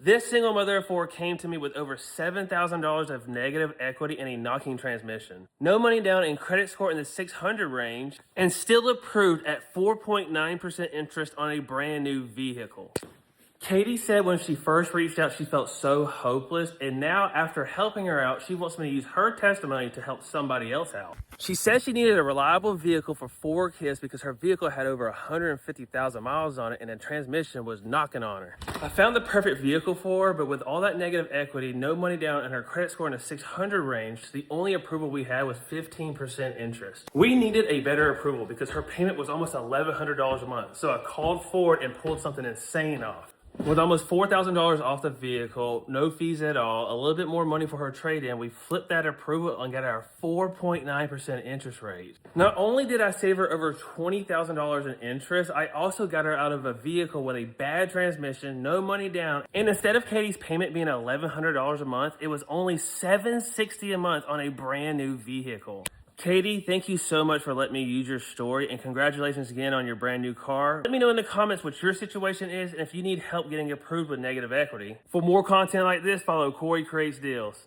This single mother of four came to me with over $7,000 of negative equity and a knocking transmission. No money down and credit score in the 600 range, and still approved at 4.9% interest on a brand new vehicle. Katie said when she first reached out, she felt so hopeless, and now after helping her out, she wants me to use her testimony to help somebody else out. She said she needed a reliable vehicle for 4 kids because her vehicle had over 150,000 miles on it and the transmission was knocking on her. I found the perfect vehicle for her, but with all that negative equity, no money down, and her credit score in the 600 range, the only approval we had was 15% interest. We needed a better approval because her payment was almost $1,100 a month, so I called Ford and pulled something insane off. With almost $4,000 off the vehicle, no fees at all, a little bit more money for her trade-in, we flipped that approval and got our 4.9% interest rate. Not only did I save her over $20,000 in interest, I also got her out of a vehicle with a bad transmission, no money down, and instead of Katie's payment being $1,100 a month, it was only $760 a month on a brand new vehicle. Katie, thank you so much for letting me use your story, and congratulations again on your brand new car. Let me know in the comments what your situation is and if you need help getting approved with negative equity. For more content like this, follow Corey Creates Deals.